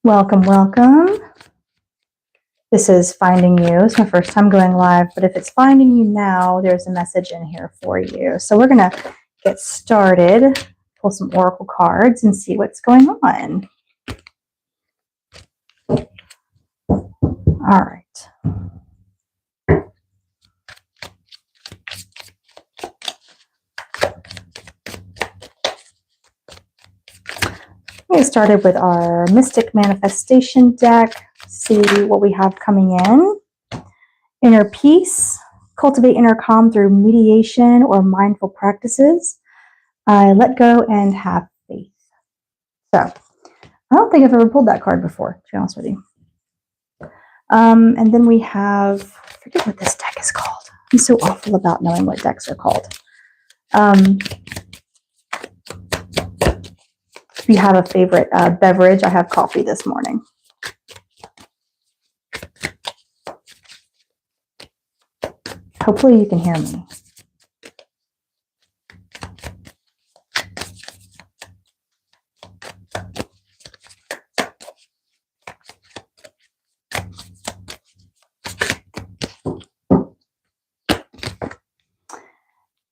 Welcome, welcome. This is Finding You. It's my first time going live, but if it's finding you now, there's a message in here for you. So we're going to get started, pull some oracle cards and see what's going on. All right. We started with our Mystic Manifestation deck. See what we have coming in. Inner peace. Cultivate inner calm through mediation or mindful practices. Let go and have faith. So, I don't think I've ever pulled that card before, to be honest with you. And then we have, I forget what this deck is called. I'm so awful about knowing what decks are called. If you have a favorite beverage, I have coffee this morning. Hopefully you can hear me.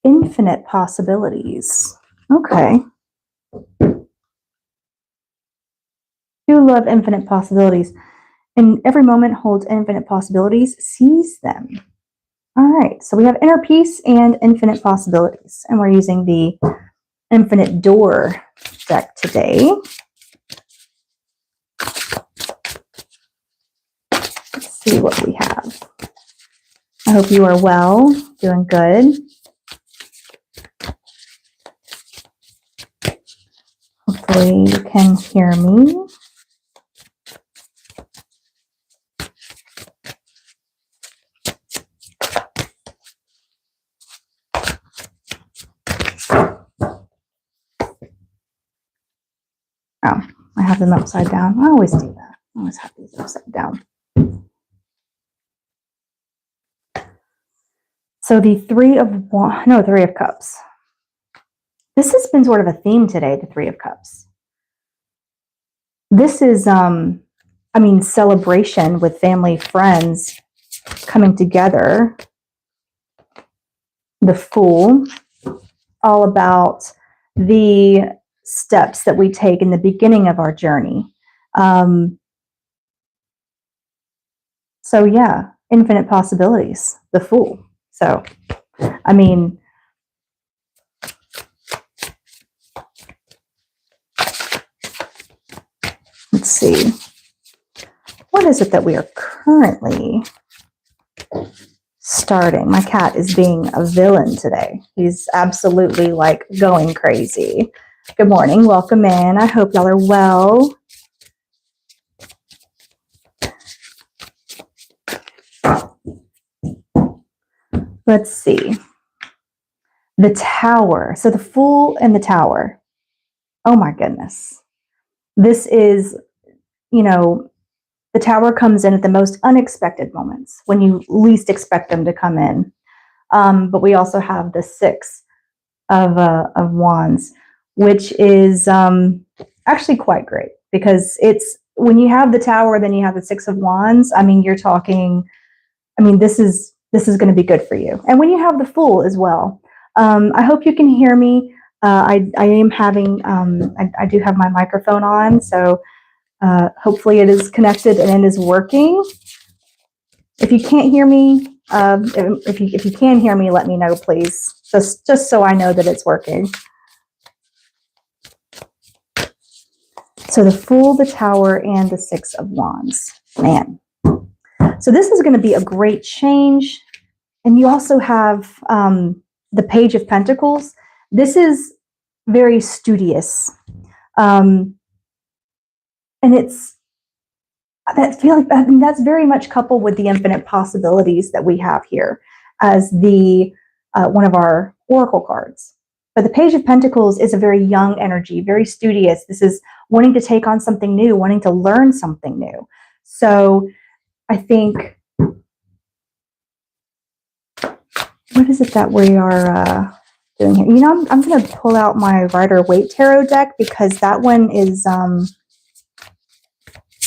Infinite possibilities. Okay. You love infinite possibilities. And every moment holds infinite possibilities. Seize them. All right. So we have inner peace and infinite possibilities. And we're using the Infinite Door deck today. Let's see what we have. I hope you are well, doing good. Hopefully you can hear me. Oh, I have them upside down. I always do that. I always have these upside down. So the Three of Cups. This has been sort of a theme today, the Three of Cups. This is, celebration with family, friends coming together. The Fool, all about the steps that we take in the beginning of our journey. So yeah, infinite possibilities, the Fool. So, let's see. What is it that we are currently starting? My cat is being a villain today. He's absolutely like going crazy. Good morning. Welcome in. I hope y'all are well. Let's see. The Tower. So the Fool and the Tower. Oh my goodness. This is, the Tower comes in at the most unexpected moments, when you least expect them to come in. But we also have the Six of Wands, which is actually quite great, because it's when you have the Tower, then you have the Six of Wands. You're talking. This is going to be good for you. And when you have the Fool as well. I hope you can hear me. I am having. I do have my microphone on, so hopefully it is connected and it is working. If you can't hear me, if you can hear me, let me know, please. Just so I know that it's working. So the Fool, the Tower, and the Six of Wands. Man. So this is going to be a great change. And you also have the Page of Pentacles. This is very studious. And I feel like that's very much coupled with the infinite possibilities that we have here as the one of our oracle cards. But the Page of Pentacles is a very young energy, very studious. This is wanting to take on something new, wanting to learn something new. So I think, what is it that we are doing here? I'm going to pull out my Rider-Waite Tarot deck, because that one is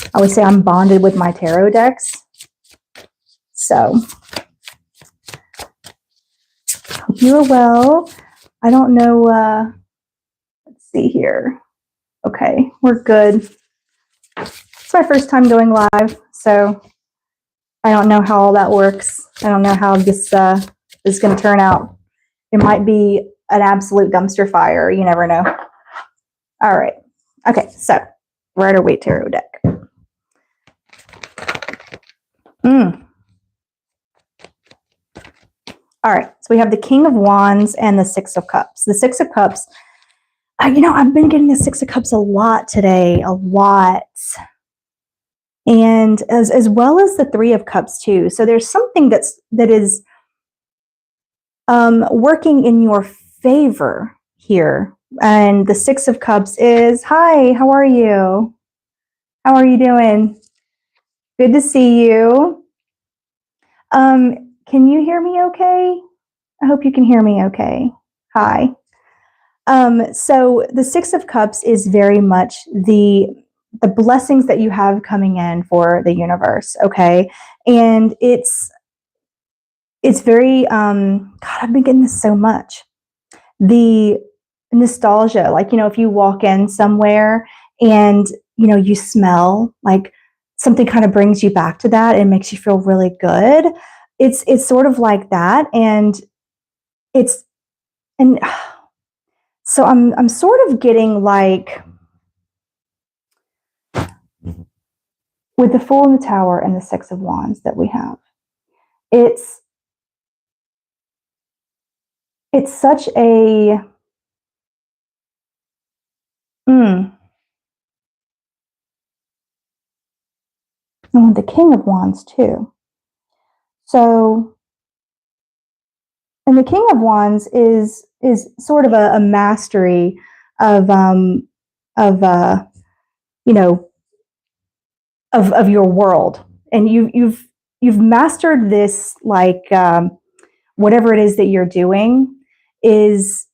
I always say I'm bonded with my tarot decks. So, hope you are well. I don't know, let's see here. Okay, we're good. It's my first time going live, so I don't know how all that works. I don't know how this is going to turn out. It might be an absolute dumpster fire. You never know. All right. Okay, so Rider-Waite Tarot deck. All right, so we have the King of Wands and the Six of Cups. The Six of Cups, you know, I've been getting the Six of Cups a lot today, a lot. And as well as the Three of Cups too. So there's something that is working in your favor here. And the Six of Cups is, hi, how are you? How are you doing? Good to see you. Can you hear me okay? I hope you can hear me okay. Hi. So the Six of Cups is very much the blessings that you have coming in for the universe, okay? And it's very, God, I've been getting this so much. The nostalgia, like, you know, if you walk in somewhere and, you know, you smell like something kind of brings you back to that and makes you feel really good. It's sort of like that. And so I'm sort of getting like, with the Fool in the Tower and the Six of Wands that we have, it's such a and with the King of Wands too. So, and the King of Wands is sort of a mastery of you know, of your world, and you've mastered this, like, whatever it is that you're doing is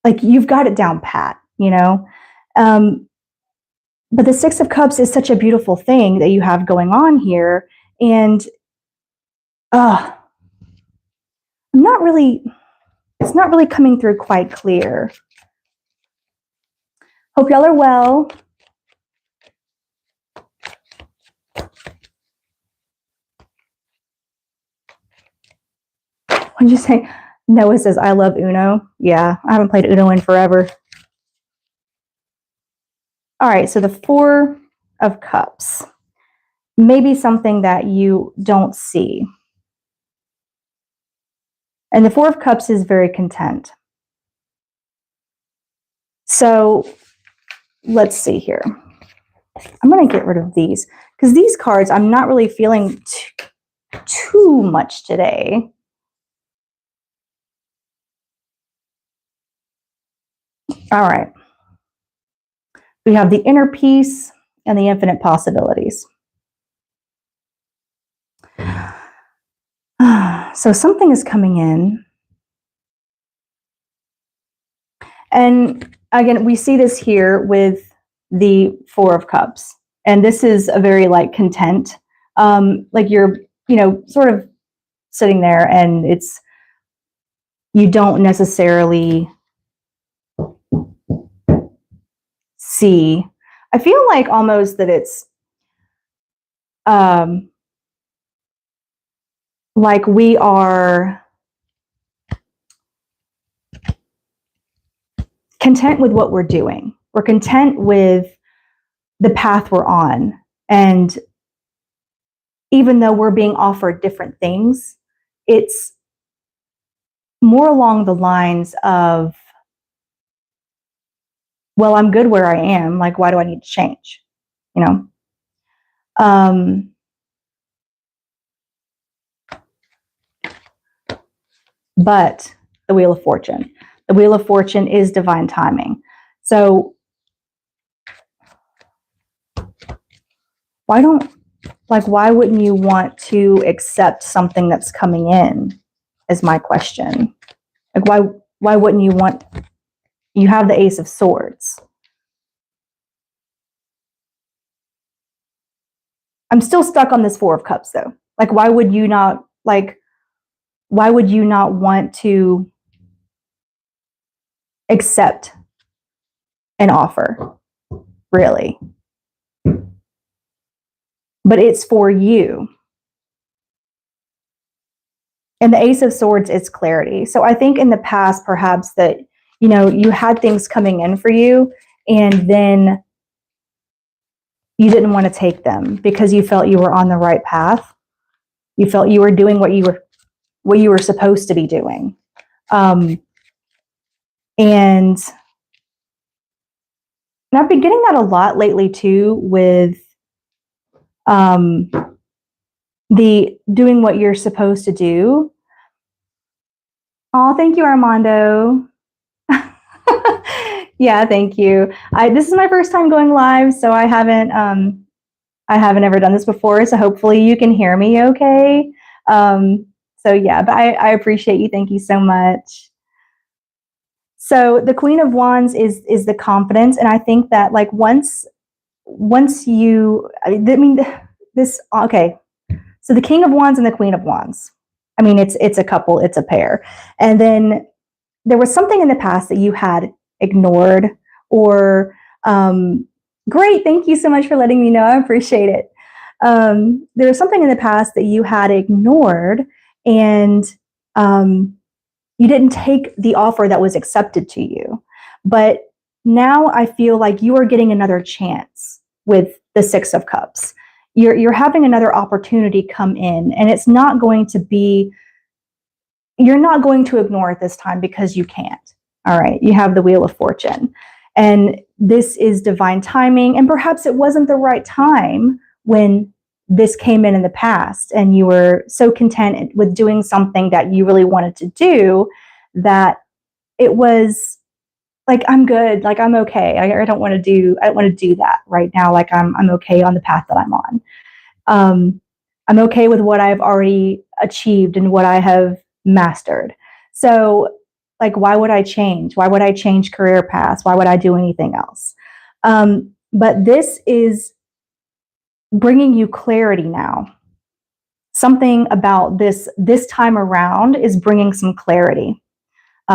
like you've got it down pat, you know. But the Six of Cups is such a beautiful thing that you have going on here, and I'm not really, it's not really coming through quite clear. Hope y'all are well. What'd you say? Noah says, I love Uno. Yeah, I haven't played Uno in forever. All right, so the Four of Cups. Maybe something that you don't see. And the Four of Cups is very content. So let's see here. I'm going to get rid of these because these cards I'm not really feeling too much today. All right. We have the Inner Peace and the Infinite Possibilities. So something is coming in. And again, we see this here with the Four of Cups. And this is a very, like, content. Like you're, you know, sort of sitting there and you don't necessarily see. I feel like almost that it's like we are content with what we're doing. We're content with the path we're on. And even though we're being offered different things, it's more along the lines of, well, I'm good where I am. Like, why do I need to change? You know? But the Wheel of Fortune. The Wheel of Fortune is divine timing. So why wouldn't you want to accept something that's coming in, is my question. Like, why wouldn't you want, you have the Ace of Swords. I'm still stuck on this Four of Cups though. Like, why would you not want to accept an offer, really? But it's for you. And the Ace of Swords is clarity. So I think in the past, perhaps that, you had things coming in for you, and then you didn't want to take them because you felt you were on the right path. You felt you were doing what you were supposed to be doing. And I've been getting that a lot lately too, with the doing what you're supposed to do. Oh, thank you, Armando. Yeah, thank you. This is my first time going live, so I haven't ever done this before. So hopefully you can hear me okay. So yeah, but I appreciate you. Thank you so much. So the Queen of Wands is the confidence, and I think that like once you, this okay. So the King of Wands and the Queen of Wands. I mean, it's a couple, it's a pair, and then there was something in the past that you had ignored, or great, thank you so much for letting me know. I appreciate it. There was something in the past that you had ignored, and you didn't take the offer that was accepted to you. But now I feel like you are getting another chance with the Six of Cups. You're having another opportunity come in, and it's not going to be, you're not going to ignore it this time because you can't. All right, you have the Wheel of Fortune, and this is divine timing, and perhaps it wasn't the right time when this came in the past, and you were so content with doing something that you really wanted to do that it was like, I'm good, like I'm okay. I don't want to do that right now. Like I'm okay on the path that I'm on. I'm okay with what I've already achieved and what I have mastered. So like, why would I change? Why would I change career paths? Why would I do anything else? But this is bringing you clarity now. Something about this time around is bringing some clarity,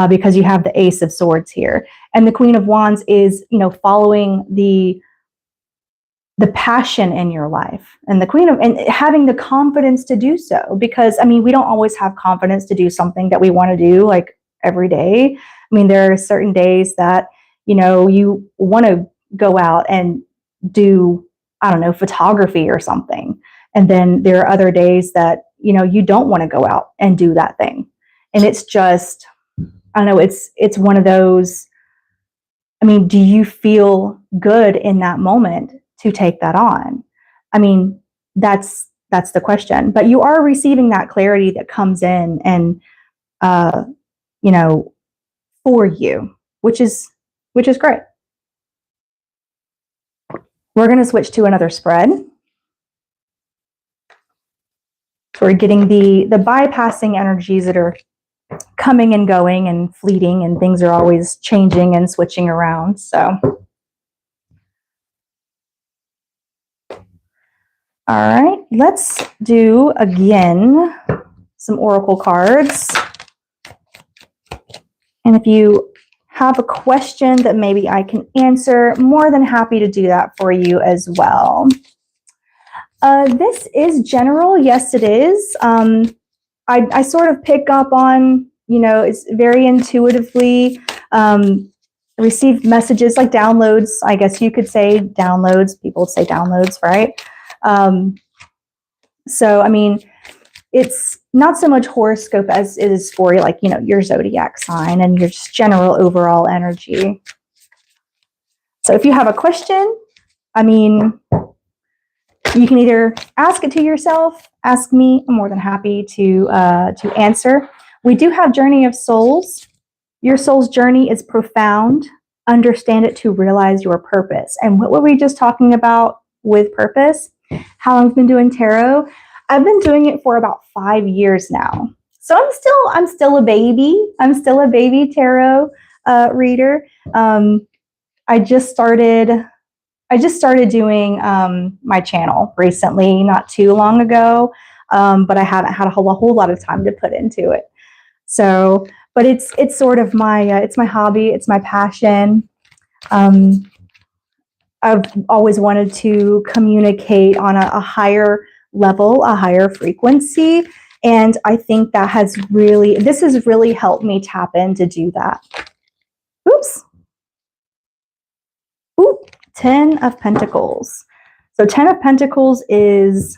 because you have the Ace of Swords here, and the Queen of Wands is, following the passion in your life, and the and having the confidence to do so. Because I mean, we don't always have confidence to do something that we want to do like every day. I mean, there are certain days that you want to go out and do, I don't know, photography or something, and then there are other days that you don't want to go out and do that thing. And it's just, I don't know, it's one of those. I mean, do you feel good in that moment to take that on? I mean, that's the question. But you are receiving that clarity that comes in, and for you, which is great. We're going to switch to another spread. So we're getting the bypassing energies that are coming and going and fleeting, and things are always changing and switching around. So all right, let's do again some oracle cards. And if you have a question that maybe I can answer, more than happy to do that for you as well. This is general. Yes, it is. I sort of pick up on, it's very intuitively receive messages like downloads. I guess you could say downloads. People say downloads, right? So, I mean, it's not so much horoscope as it is for like, your zodiac sign and your just general overall energy. So if you have a question, I mean, you can either ask it to yourself, ask me. I'm more than happy to answer. We do have Journey of Souls. Your soul's journey is profound. Understand it to realize your purpose. And what were we just talking about with purpose? How long I've been doing tarot? I've been doing it for about 5 years now. So I'm still a baby. I'm still a baby tarot reader. I just started I just started doing my channel recently, not too long ago, but I haven't had a whole lot of time to put into it. So, but it's sort of it's my hobby, it's my passion. I've always wanted to communicate on a higher level, a higher frequency. And I think that this has really helped me tap in to do that. Oops. Ooh, 10 of Pentacles. So 10 of Pentacles is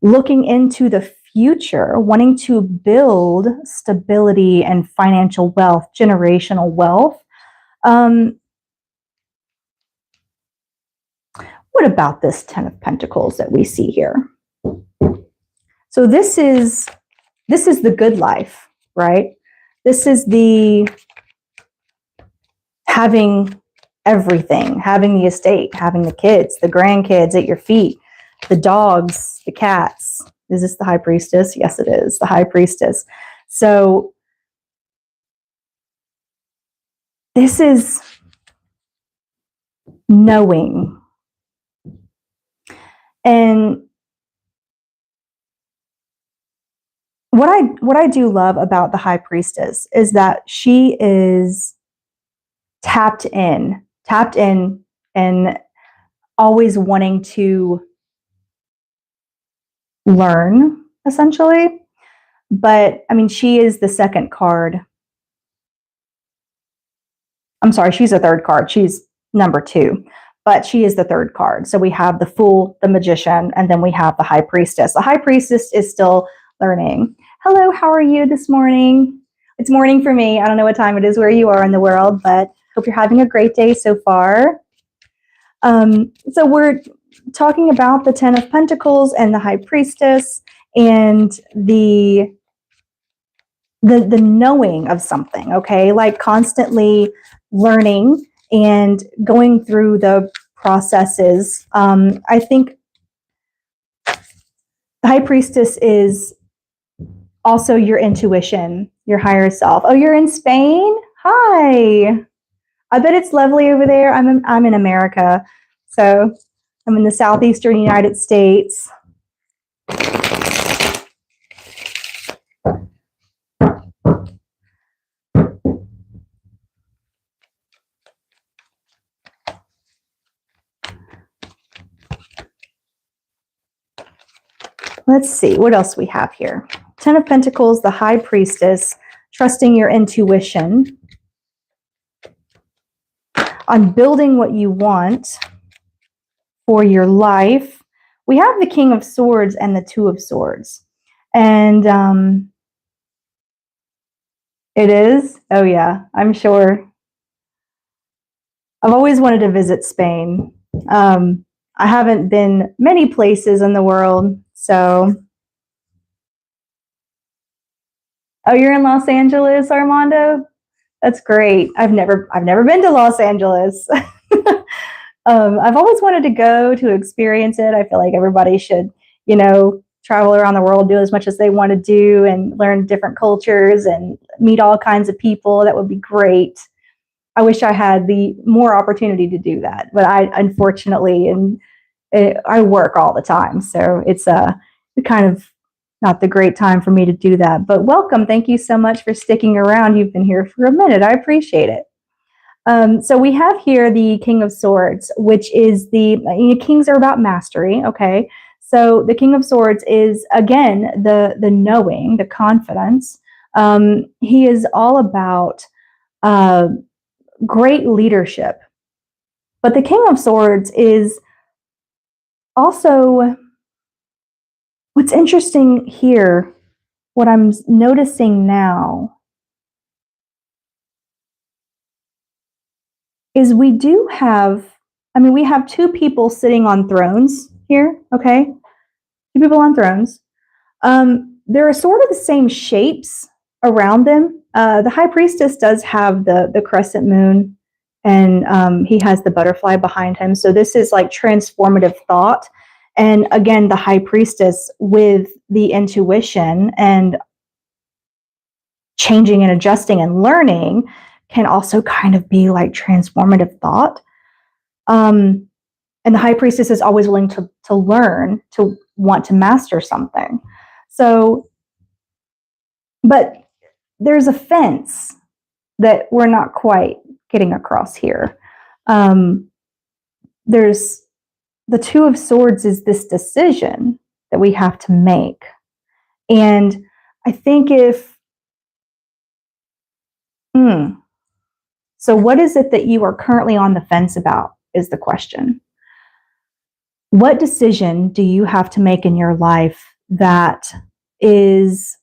looking into the future, wanting to build stability and financial wealth, generational wealth. What about this 10 of Pentacles that we see here? So this is the good life, right? This is the having everything, having the estate, having the kids, the grandkids at your feet, the dogs, the cats. Is this the High Priestess? Yes, it is the High Priestess. So this is knowing. And what I do love about the High Priestess is that she is tapped in and always wanting to learn, essentially. But I mean, she is the second card. I'm sorry, she's a third card. She's number 2, but she is the third card. So we have the Fool, the Magician, and then we have the High Priestess. The High Priestess is still learning. Hello, how are you this morning? It's morning for me. I don't know what time it is where you are in the world, but hope you're having a great day so far. So we're talking about the 10 of Pentacles and the High Priestess and the knowing of something, okay? Like constantly learning and going through the processes. I think the High Priestess is also your intuition, your higher self. Oh, you're in Spain? Hi. I bet it's lovely over there. I'm in America, so I'm in the southeastern United States. Let's see, what else we have here? 10 of Pentacles, the High Priestess, trusting your intuition on building what you want for your life. We have the King of Swords and the Two of Swords. And it is? Oh yeah, I'm sure. I've always wanted to visit Spain. I haven't been many places in the world, so. Oh, you're in Los Angeles, Armando? That's great. I've never been to Los Angeles. I've always wanted to go to experience it. I feel like everybody should, travel around the world, do as much as they want to do and learn different cultures and meet all kinds of people. That would be great. I wish I had the more opportunity to do that, but I unfortunately, I work all the time. So it's kind of not the great time for me to do that, but welcome. Thank you so much for sticking around. You've been here for a minute. I appreciate it. So we have here the King of Swords, which is kings are about mastery. Okay. So the King of Swords is, again, the knowing, the confidence. He is all about great leadership. But the King of Swords is also, what's interesting here, what I'm noticing now, is we have 2 people sitting on thrones here, okay? 2 people on thrones. There are sort of the same shapes around them. The High Priestess does have the crescent moon, and he has the butterfly behind him. So this is like transformative thought. And again, the High Priestess with the intuition and changing and adjusting and learning can also kind of be like transformative thought. And the high priestess is always willing to learn, to want to master something. So, but there's a fence that we're not quite getting across here. There's the Two of Swords is this decision that we have to make. And I think so what is it that you are currently on the fence about is the question. What decision do you have to make in your life that is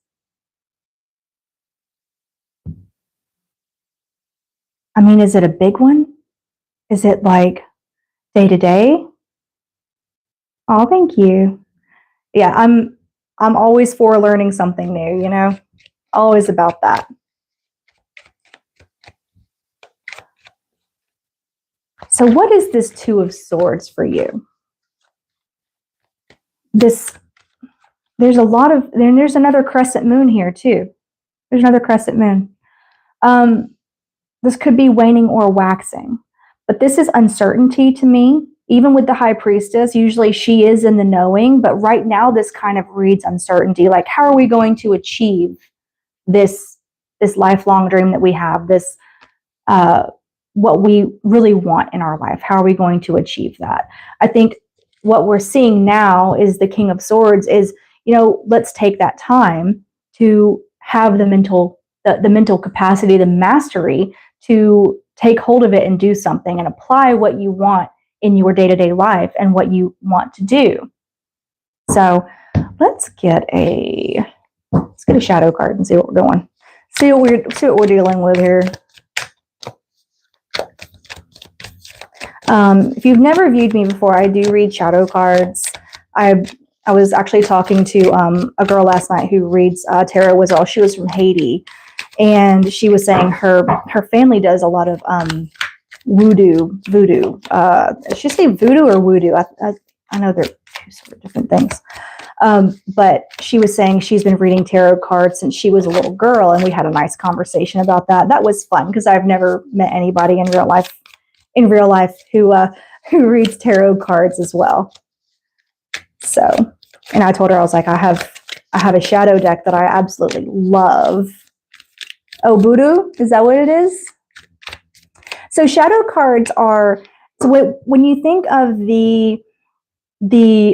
is it a big one? Is it like day to day? Oh, thank you. Yeah, I'm always for learning something new, always about that. So what is this Two of Swords for you? There's another crescent moon here too. There's another crescent moon. This could be waning or waxing, but this is uncertainty to me. Even with the high priestess, usually she is in the knowing, but right now this kind of reads uncertainty. Like, how are we going to achieve this lifelong dream that we have, this what we really want in our life? How are we going to achieve that? I think what we're seeing now is the King of Swords is, let's take that time to have the mental capacity, the mastery to take hold of it and do something and apply what you want in your day-to-day life and what you want to do. So let's get a shadow card and see what we're doing. See what we're dealing with here. If you've never viewed me before, I do read shadow cards. I was actually talking to a girl last night who reads tarot as well. She was from Haiti, and she was saying her family does a lot of voodoo. Should she say voodoo or voodoo? I know they're two sort of different things. But she was saying she's been reading tarot cards since she was a little girl, and we had a nice conversation about that. That was fun because I've never met anybody in real life who reads tarot cards as well. So, and I told her, I was like, I have a shadow deck that I absolutely love. Oh, voodoo? Is that what it is? So shadow cards are, so when you think of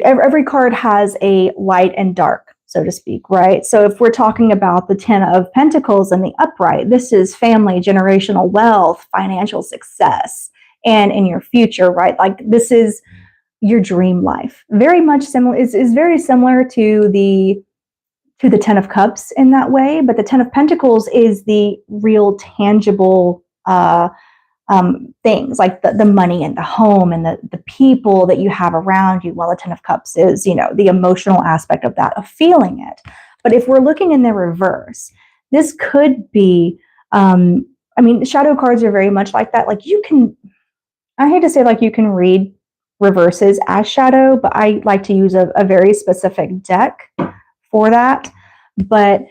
every card has a light and dark, so to speak, right? So if we're talking about the 10 of Pentacles and the upright, this is family, generational wealth, financial success, and in your future, right? Like this is your dream life. Very much similar, is very similar to the 10 of Cups in that way, but the 10 of Pentacles is the real tangible things like the money and the home and the people that you have around you, while the 10 of Cups is, the emotional aspect of that, of feeling it. But if we're looking in the reverse, this could be, shadow cards are very much like that. Like I hate to say like you can read reverses as shadow, but I like to use a very specific deck for that. But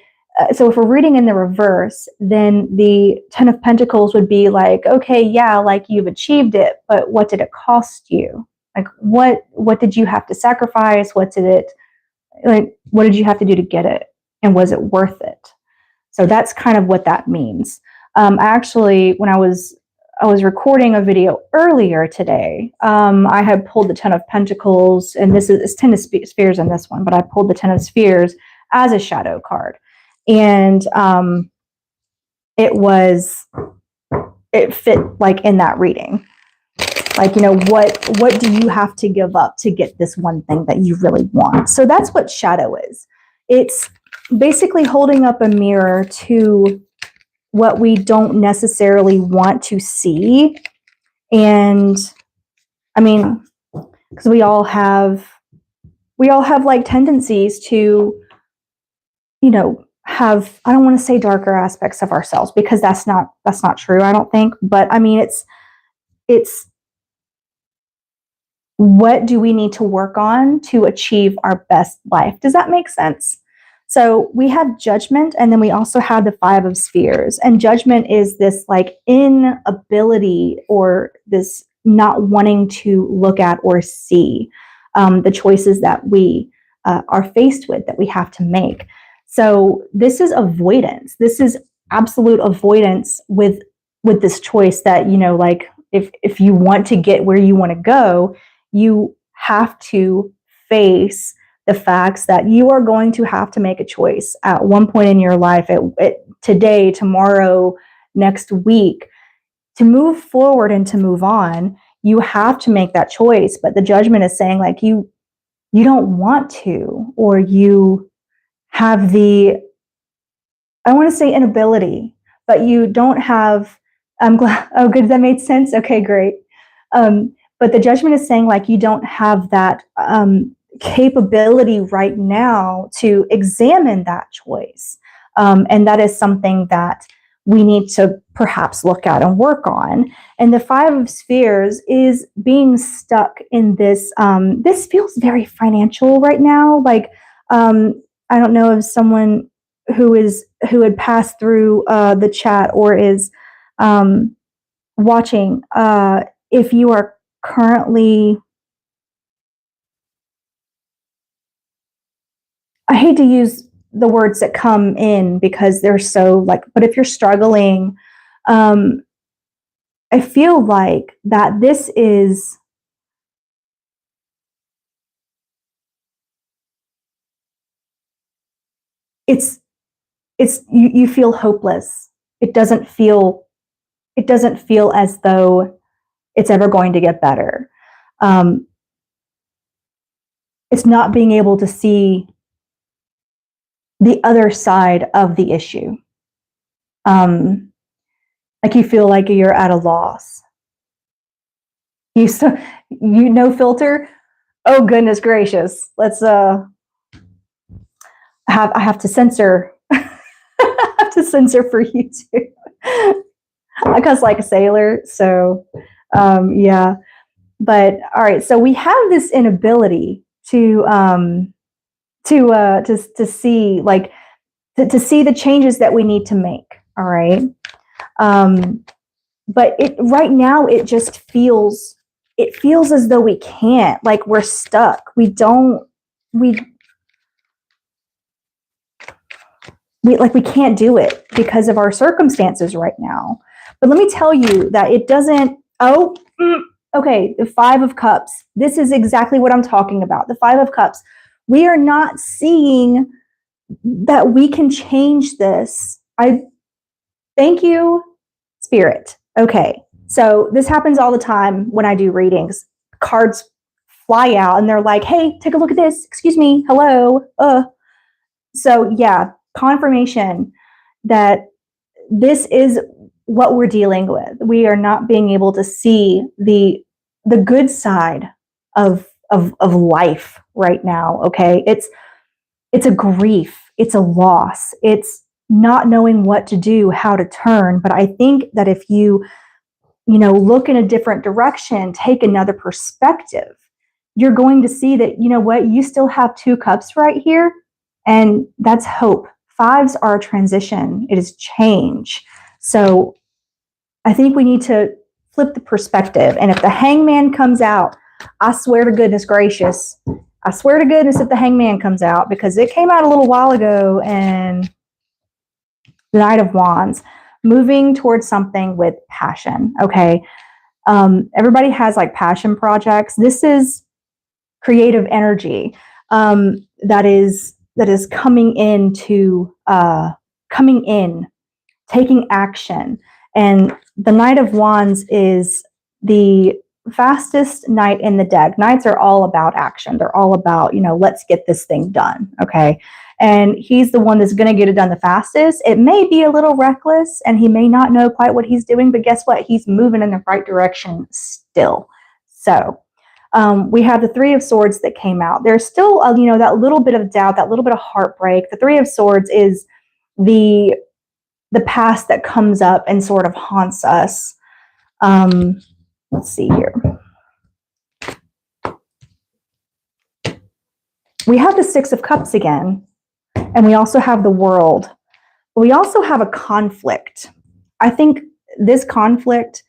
so if we're reading in the reverse, then the 10 of Pentacles would be like, okay, yeah, like you've achieved it, but what did it cost you? Like what did you have to sacrifice? What did you have to do to get it? And was it worth it? So that's kind of what that means. Actually, when I was recording a video earlier today, I had pulled the 10 of Pentacles, and it's 10 of Spheres in this one, but I pulled the 10 of Spheres as a shadow card. And it fit like in that reading. Like, what do you have to give up to get this one thing that you really want? So that's what shadow is. It's basically holding up a mirror to what we don't necessarily want to see. And because we all have like tendencies to, have, I don't want to say darker aspects of ourselves, because that's not true, I don't think. But it's what do we need to work on to achieve our best life? Does that make sense? So we have Judgment, and then we also have the 5 of Spheres. And Judgment is this like inability, or this not wanting to look at or see the choices that we are faced with, that we have to make. So this is avoidance. This is absolute avoidance with this choice that, like, if you want to get where you want to go, you have to face the facts that you are going to have to make a choice at one point in your life, today, tomorrow, next week, to move forward and to move on. You have to make that choice, but the judgment is saying, like, you don't want to, or you have the, I want to say inability, but you don't have, I'm glad, oh good, that made sense. Okay, great. But the judgment is saying, like, you don't have that capability right now to examine that choice. And that is something that we need to perhaps look at and work on. And the Five of Spheres is being stuck in this. This feels very financial right now. Like, I don't know if someone who had passed through the chat or is watching, if you are currently, I hate to use the words that come in because they're so, like, but if you're struggling, I feel like that this is, it's you feel hopeless. It doesn't feel as though it's ever going to get better. It's not being able to see the other side of the issue. Like, you feel like you're at a loss. You no filter. Oh goodness gracious. Let's I have to censor. I have to censor for you too. I cuss like a sailor, so yeah. But all right, so we have this inability to see, like, to see the changes that we need to make. All right. But right now it just feels as though we can't, like, we're stuck. We can't do it because of our circumstances right now. But let me tell you that it doesn't. Okay, the Five of Cups. This is exactly what I'm talking about. The Five of Cups. We are not seeing that we can change this. I thank you, Spirit. Okay, so this happens all the time when I do readings. Cards fly out and they're like, hey, take a look at this. Excuse me. Hello. So yeah, confirmation that this is what we're dealing with. We are not being able to see the good side of life right now. Okay, it's a grief, it's a loss, it's not knowing what to do, how to turn. But I think that if you look in a different direction, take another perspective, you're going to see that, what, you still have two cups right here, and that's hope. Fives are a transition, it is change. So I think we need to flip the perspective. And if the Hangman comes out, I swear to goodness gracious, I swear to goodness, if the Hangman comes out, because it came out a little while ago, and the Knight of Wands, moving towards something with passion. Okay. Everybody has, like, passion projects. This is creative energy that is coming in, taking action. And the Knight of Wands is the fastest knight in the deck. Knights are all about action. They're all about, let's get this thing done. Okay. And he's the one that's going to get it done the fastest. It may be a little reckless and he may not know quite what he's doing, but guess what? He's moving in the right direction still. So we have the Three of Swords that came out. There's still, that little bit of doubt, that little bit of heartbreak. The Three of Swords is the past that comes up and sort of haunts us. Let's see here. We have the Six of Cups again, and we also have the World. We also have a conflict. I think this conflict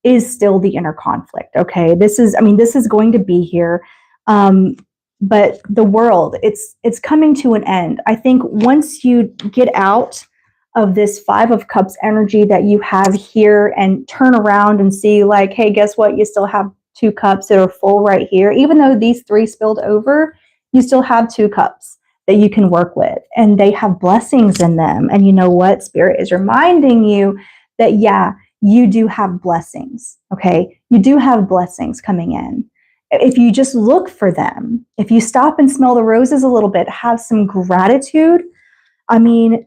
is still the inner conflict. Okay, this is going to be here, but the world, it's coming to an end. I think once you get out of this Five of Cups energy that you have here and turn around and see, like, hey, guess what? You still have 2 cups that are full right here. Even though these 3 spilled over, you still have 2 cups that you can work with, and they have blessings in them. And you know what? Spirit is reminding you that, yeah, you do have blessings. Okay, you do have blessings coming in. If you just look for them, if you stop and smell the roses a little bit, have some gratitude. I mean,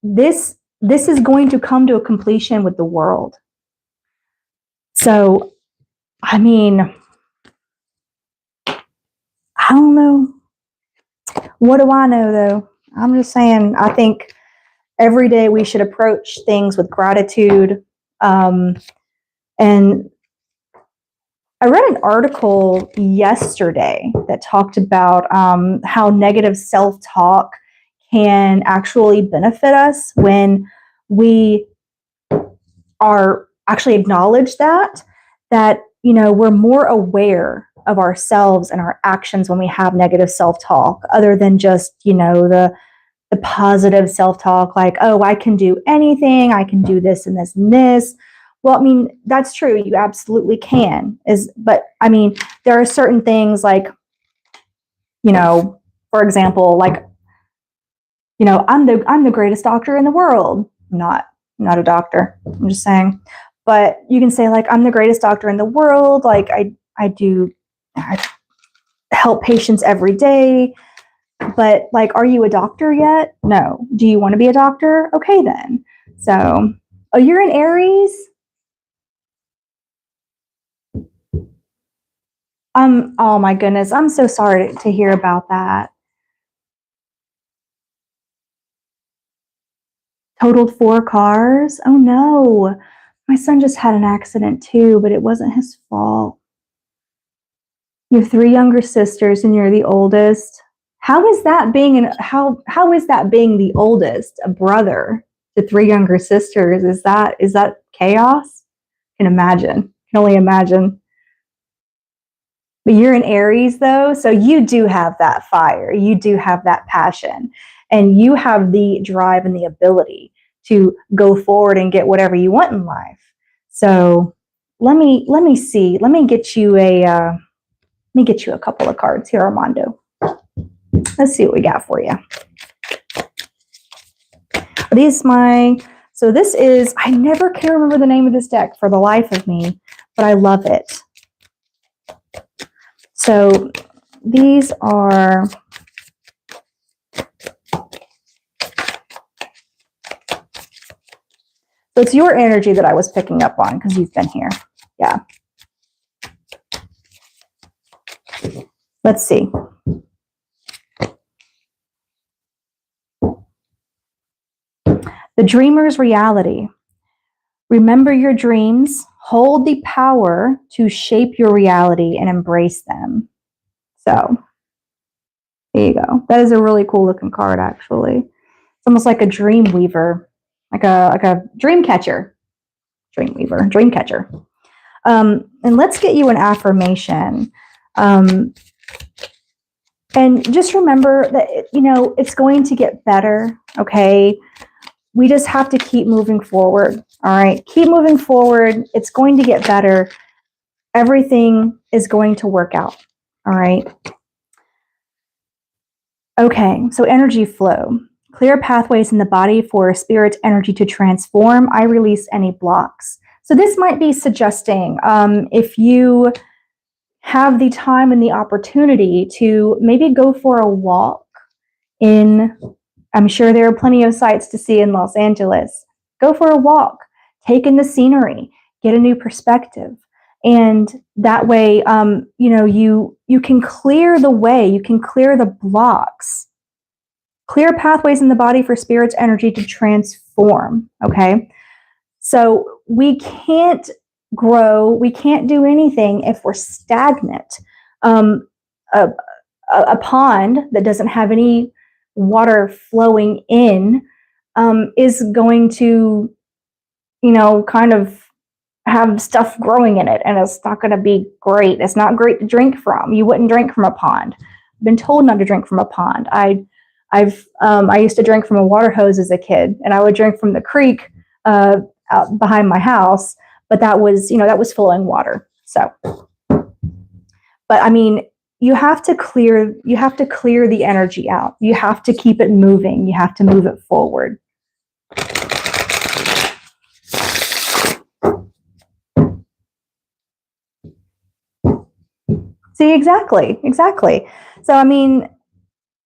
this is going to come to a completion with the world. So, I mean, I don't know. What do I know, though? I'm just saying, I think every day we should approach things with gratitude. And I read an article yesterday that talked about how negative self-talk can actually benefit us when we are actually acknowledge that we're more aware of ourselves and our actions when we have negative self-talk, other than just the positive self-talk, like, oh, I can do anything, I can do this and this and this. Well, I mean, that's true, you absolutely can, but I mean, there are certain things, like, for example, like, I'm the greatest doctor in the world. Not a doctor, I'm just saying. But you can say, like, I'm the greatest doctor in the world, like I help patients every day. But, like, are you a doctor yet? No. Do you want to be a doctor? Okay, then. So, oh, you're in Aries? Oh my goodness, I'm so sorry to hear about that. Totaled 4 cars? Oh no. My son just had an accident too, but it wasn't his fault. You have 3 younger sisters and you're the oldest. How is that being the oldest, a brother to 3 younger sisters? Is that chaos? Can imagine. Can only imagine. But you're in Aries, though, so you do have that fire. You do have that passion, and you have the drive and the ability to go forward and get whatever you want in life. So let me see. Let me get you a couple of cards here, Armando. Let's see what we got for you. This is, I never can remember the name of this deck for the life of me, but I love it. So these are, so it's your energy that I was picking up on because you've been here. Yeah. Let's see. The dreamer's reality. Remember your dreams. Hold the power to shape your reality and embrace them. So there you go. That is a really cool looking card, actually. It's almost like a dream weaver, like a dream catcher. Dream weaver, dream catcher. And let's get you an affirmation. And just remember that, it's going to get better, okay? We just have to keep moving forward, all right? Keep moving forward. It's going to get better. Everything is going to work out, all right? Okay, so energy flow. Clear pathways in the body for spirit energy to transform. I release any blocks. So this might be suggesting, if you have the time and the opportunity to maybe go for a walk I'm sure there are plenty of sights to see in Los Angeles. Go for a walk, take in the scenery, get a new perspective. And that way, you can clear the way, you can clear the blocks. Clear pathways in the body for spirit's energy to transform, okay? So we can't grow, we can't do anything if we're stagnant. A pond that doesn't have any water flowing in is going to, kind of have stuff growing in it, and it's not going to be great. It's not great to drink from. You wouldn't drink from a pond. I've been told not to drink from a pond. I used to drink from a water hose as a kid, and I would drink from the creek out behind my house, but that was, that was flowing water. So, but I mean, you have to clear the energy out. You have to keep it moving. You have to move it forward. See, exactly. So, I mean,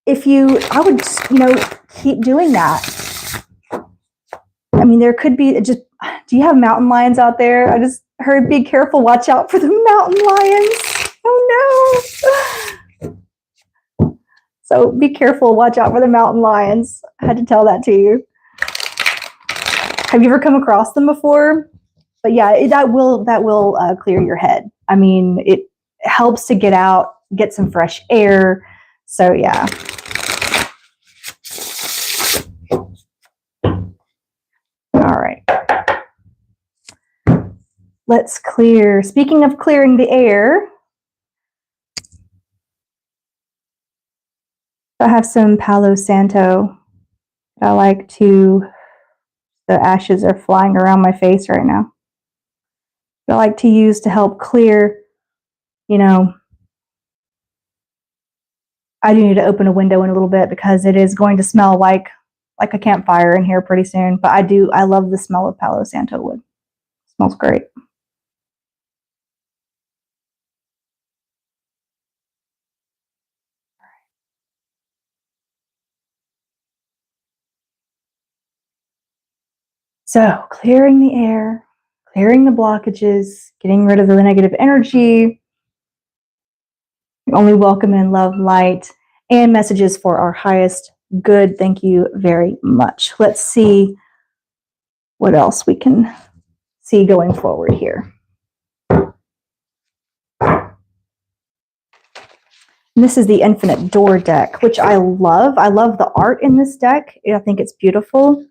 I would, keep doing that. I mean, there could be do you have mountain lions out there? I just heard, be careful, watch out for the mountain lions. Oh no. So be careful, watch out for the mountain lions. I had to tell that to you. Have you ever come across them before? But yeah, that will clear your head. I mean, it helps to get out, get some fresh air. So yeah. All right. Let's clear. Speaking of clearing the air, I have some Palo Santo. The ashes are flying around my face right now. I like to use to help clear, I do need to open a window in a little bit because it is going to smell like a campfire in here pretty soon. But I love the smell of Palo Santo wood. It smells great. So clearing the air, clearing the blockages, getting rid of the negative energy. Only welcome in love, light, and messages for our highest good. Thank you very much. Let's see what else we can see going forward here. And this is the Infinite Door deck, which I love. I love the art in this deck. I think it's beautiful.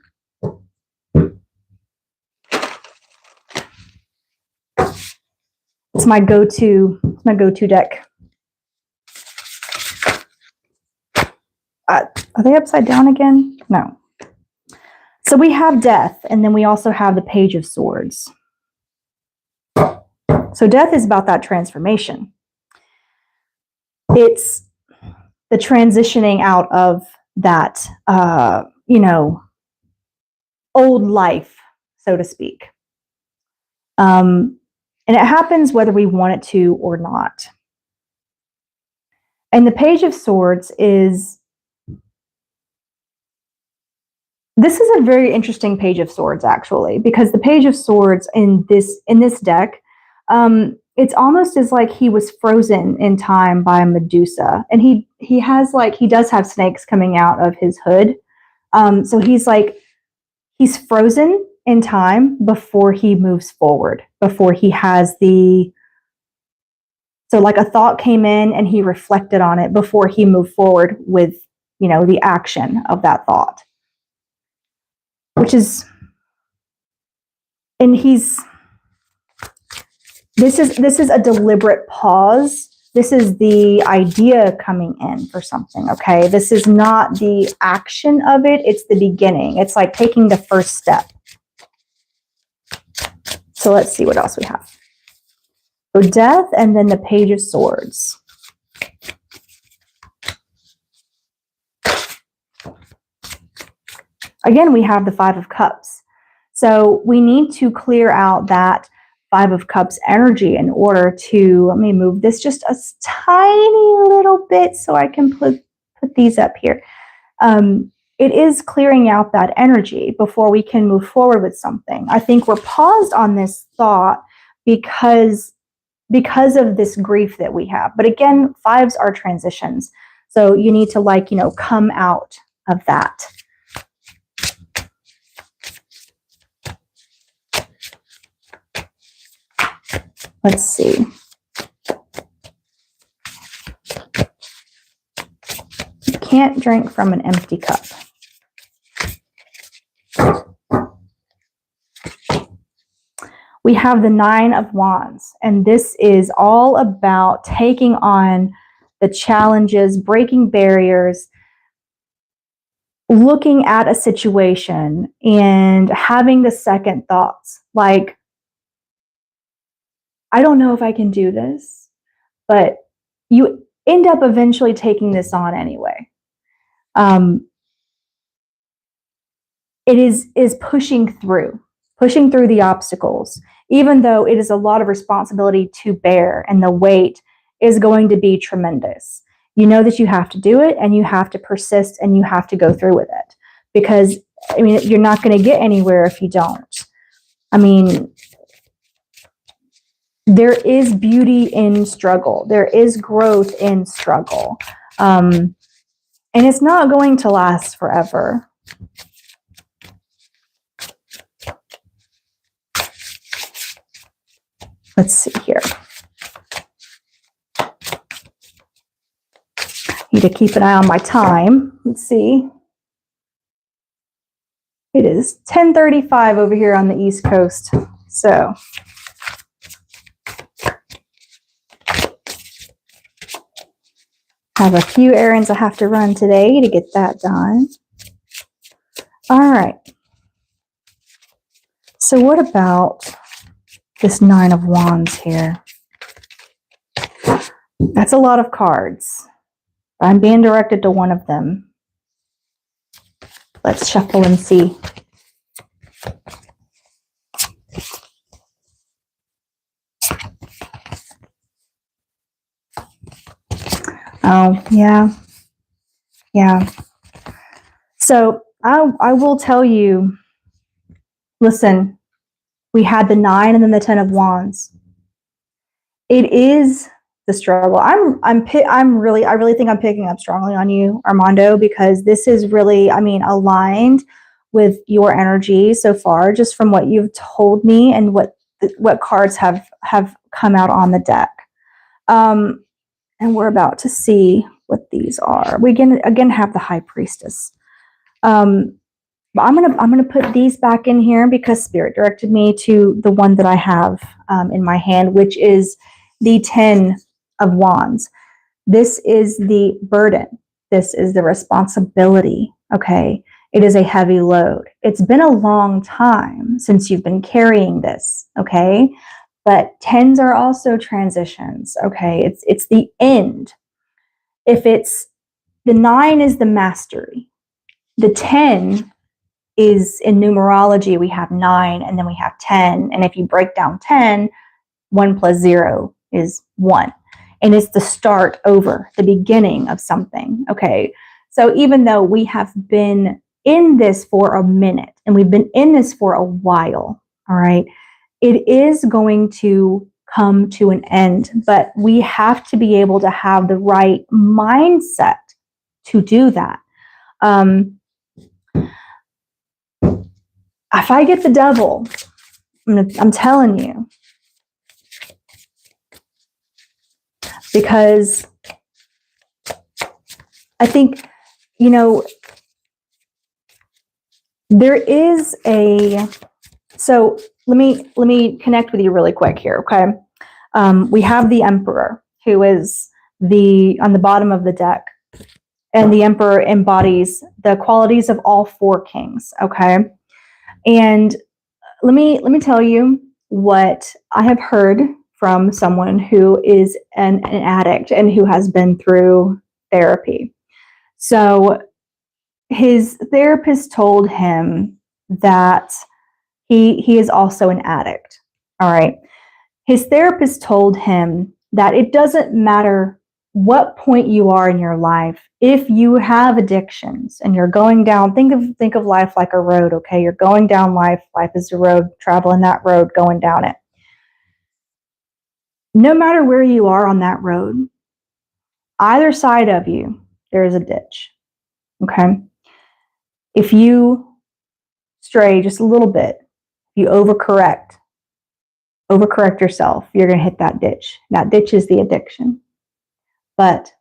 It's my go-to deck. Are they upside down again? No. So we have Death, and then we also have the Page of Swords. So Death is about that transformation. It's the transitioning out of that, old life, so to speak. And it happens whether we want it to or not. And the Page of Swords this is a very interesting Page of Swords, actually, because the Page of Swords in this deck, it's almost as like he was frozen in time by Medusa, and he does have snakes coming out of his hood. So he's frozen in time before he moves forward, before he has so like a thought came in and he reflected on it before he moved forward with, the action of that thought. This is a deliberate pause. This is the idea coming in for something, okay? This is not the action of it, it's the beginning. It's like taking the first step. So let's see what else we have. So Death, and then the Page of Swords. Again, we have the Five of Cups. So we need to clear out that Five of Cups energy in order to, let me move this just a tiny little bit so I can put these up here. It is clearing out that energy before we can move forward with something. I think we're paused on this thought because of this grief that we have. But again, fives are transitions. So you need to come out of that. Let's see. You can't drink from an empty cup. we have the Nine of Wands, and this is all about taking on the challenges, breaking barriers, looking at a situation and having the second thoughts. Like, I don't know if I can do this, but you end up eventually taking this on anyway. It is pushing through the obstacles, even though it is a lot of responsibility to bear, and the weight is going to be tremendous. You know that you have to do it, and you have to persist, and you have to go through with it, because I mean, you're not going to get anywhere if you don't. I mean, there is beauty in struggle. There is growth in struggle. And it's not going to last forever. Let's see here. Need to keep an eye on my time. Let's see. It is 10:35 over here on the East Coast. So I have a few errands I have to run today to get that done. All right. So what about this Nine of Wands here? That's a lot of cards. I'm being directed to one of them. Let's shuffle and see. Oh, yeah. Yeah. So I will tell you, listen, we had the 9 and then the 10 of Wands. It is the struggle. I really think I'm picking up strongly on you, Armando, because this is really, I mean, aligned with your energy so far, just from what you've told me and what cards have come out on the deck. And we're about to see what these are. We again have the High Priestess. But I'm gonna put these back in here because Spirit directed me to the one that I have in my hand, which is the 10 of Wands. This is the burden. This is the responsibility. Okay, it is a heavy load. It's been a long time since you've been carrying this. Okay. But 10s are also transitions, okay? It's the end. If it's the 9 is the mastery. The 10 is in numerology, we have 9 and then we have 10. And if you break down 10, 1 plus 0 is 1. And it's the start over, the beginning of something, okay? So even though we have been in this for a minute and we've been in this for a while, all right? It is going to come to an end, but we have to be able to have the right mindset to do that. If I get the devil, I'm telling you, because I think, you know, there is so let me connect with you really quick here, okay? We have the Emperor, who is on the bottom of the deck, and the Emperor embodies the qualities of all 4 kings, okay? And let me tell you what I have heard from someone who is an addict and who has been through therapy. So his therapist told him that he is also an addict. All right. His therapist told him that it doesn't matter what point you are in your life. If you have addictions and you're going down, think of life like a road, okay? You're going down life. Life is a road, traveling that road, going down it. No matter where you are on that road, either side of you, there is a ditch, okay? If you stray just a little bit, you overcorrect yourself, you're going to hit that ditch. That ditch is the addiction. But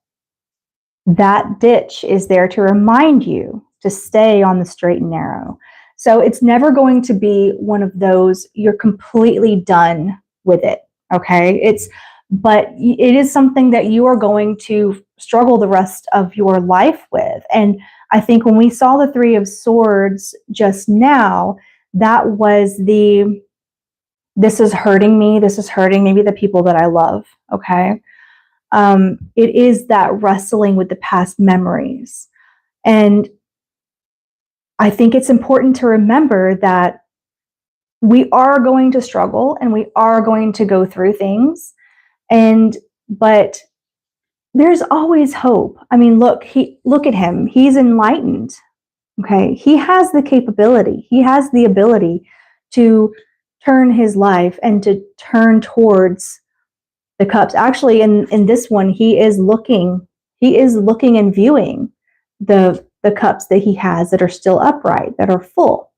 that ditch is there to remind you to stay on the straight and narrow, So it's never going to be one of those, you're completely done with it. Okay. But it is something that you are going to struggle the rest of your life with. And I think when we saw the Three of Swords just now, that was this is hurting me. This is hurting maybe the people that I love. Okay. It is that wrestling with the past memories. And I think it's important to remember that we are going to struggle and we are going to go through things. But there's always hope. I mean, look at him. He's enlightened. Okay. He has the capability. He has the ability to turn his life and to turn towards the cups. Actually, in this one, he is looking and viewing the cups that he has that are still upright, that are full.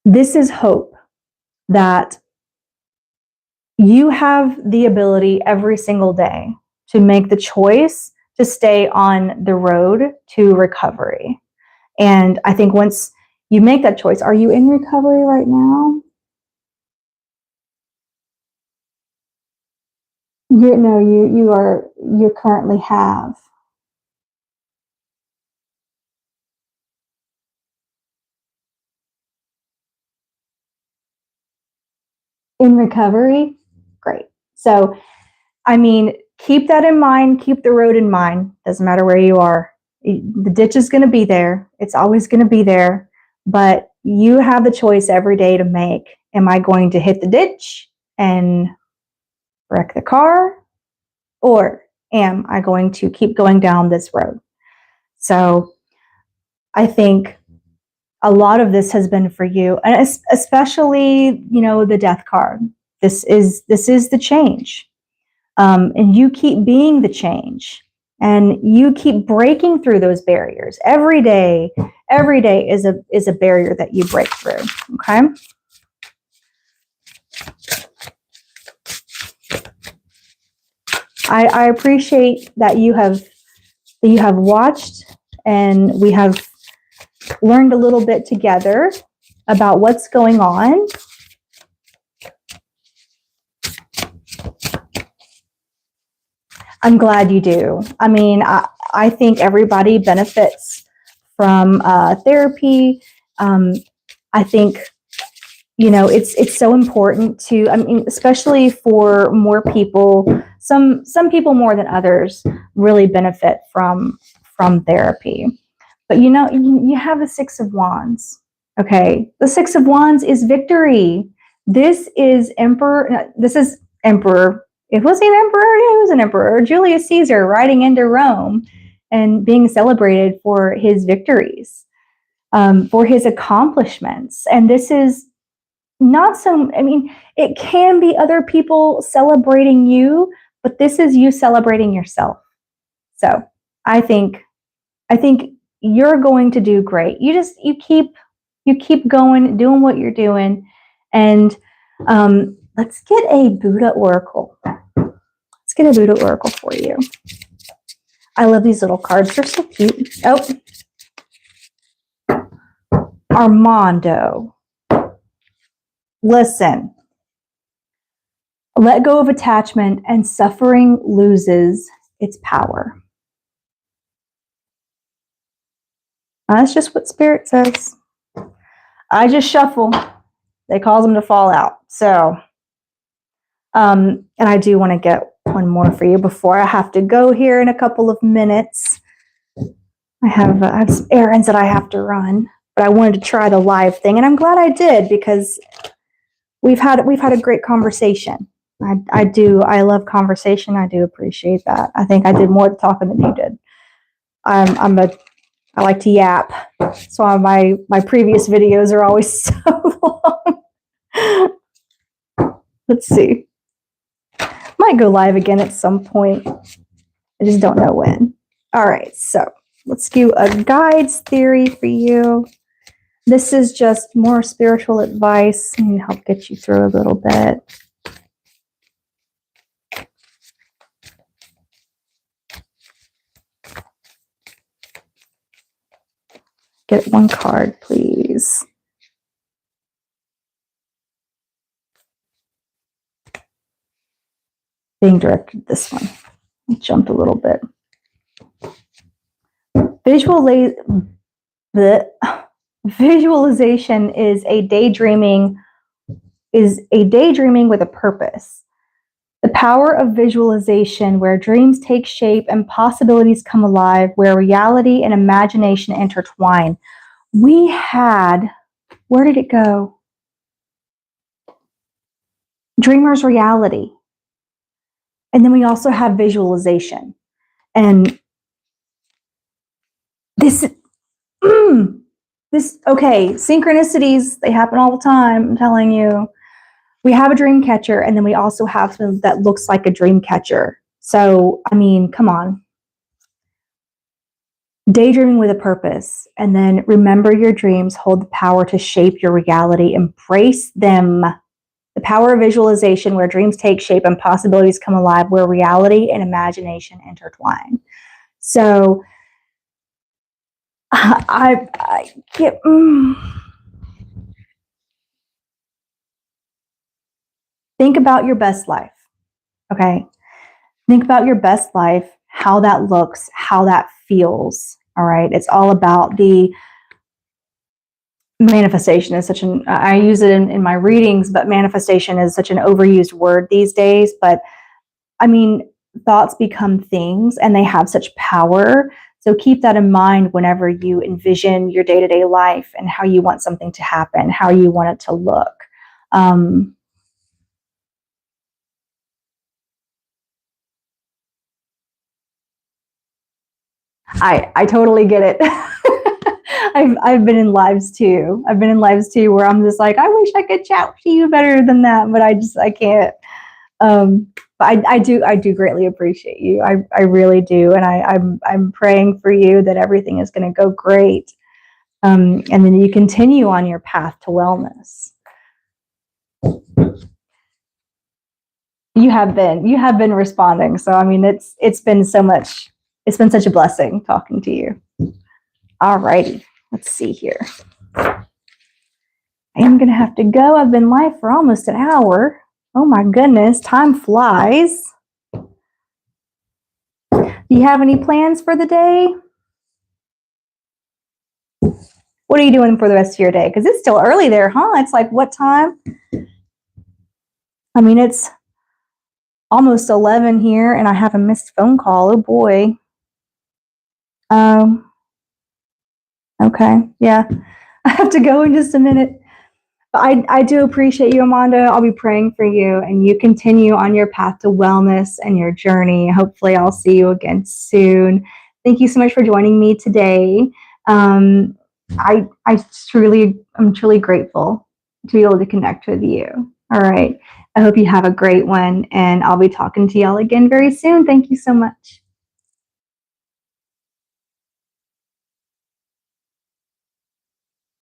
This is hope that you have the ability every single day to make the choice to stay on the road to recovery. And I think once you make that choice, are you in recovery right now? You currently have. In recovery? Great. So, I mean, keep that in mind, keep the road in mind. Doesn't matter where you are. The ditch is going to be there. It's always going to be there, but you have the choice every day to make. Am I going to hit the ditch and wreck the car? Or am I going to keep going down this road? So I think a lot of this has been for you, and especially, the death card. This is the change. And you keep being the change, and you keep breaking through those barriers every day. Every day is a barrier that you break through. Okay. I appreciate that you have watched, and we have learned a little bit together about what's going on. I'm glad you do. I mean, I think everybody benefits from therapy. I think, it's so important to, I mean, especially for more people, some people more than others really benefit from therapy. But you have the Six of Wands. Okay. The Six of Wands is victory. This is Emperor. It was an emperor. Yeah, it was an emperor. Julius Caesar riding into Rome and being celebrated for his victories, for his accomplishments. And this is not so, I mean, it can be other people celebrating you, but this is you celebrating yourself. So I think you're going to do great. You keep going, doing what you're doing. And let's get a Buddha Oracle. Let's get a Buddha Oracle for you. I love these little cards. They're so cute. Oh, Armando. Listen. Let go of attachment and suffering loses its power. That's just what Spirit says. I just shuffle. They cause them to fall out. So, and I do want to get one more for you before I have to go here in a couple of minutes. I have some errands that I have to run, but I wanted to try the live thing, and I'm glad I did because we've had a great conversation. I love conversation. I do appreciate that. I think I did more talking than you did. I like to yap. So my previous videos are always so long. Let's see. Might go live again at some point. I just don't know when. All right, so let's do a guides theory for you. This is just more spiritual advice and help get you through a little bit. get one card, please. Being directed this one. I'll jump a little bit. Visualization is a daydreaming with a purpose. The power of visualization, where dreams take shape and possibilities come alive, where reality and imagination intertwine. We had, where did it go? Dreamer's reality. And then we also have visualization. And this, okay, synchronicities, they happen all the time, I'm telling you. We have a dream catcher, and then we also have something that looks like a dream catcher. So, I mean, come on. Daydreaming with a purpose, and then remember your dreams hold the power to shape your reality. Embrace them. The power of visualization, where dreams take shape and possibilities come alive, where reality and imagination intertwine. So, I get... Think about your best life, okay? Think about your best life, how that looks, how that feels, all right? It's all about the manifestation is such an, I use it in my readings, but manifestation is such an overused word these days. But I mean, thoughts become things and they have such power. So keep that in mind whenever you envision your day-to-day life and how you want something to happen, how you want it to look. I totally get it. I've been in lives too. I've been in lives too where I'm just like, I wish I could chat to you better than that, but I can't. But I do greatly appreciate you. I really do, and I'm praying for you that everything is going to go great, and then you continue on your path to wellness. You have been responding, so I mean it's been such a blessing talking to you. All righty, let's see here. I am gonna have to go. I've been live for almost an hour. Oh my goodness, time flies. Do you have any plans for the day? What are you doing for the rest of your day? Because it's still early there, huh? It's like what time? I mean, it's almost 11 here, and I have a missed phone call. Oh boy. Okay, yeah. I have to go in just a minute. I do appreciate you, Amanda. I'll be praying for you, and you continue on your path to wellness and your journey. Hopefully, I'll see you again soon. Thank you so much for joining me today. I'm truly grateful to be able to connect with you. All right. I hope you have a great one, and I'll be talking to y'all again very soon. Thank you so much.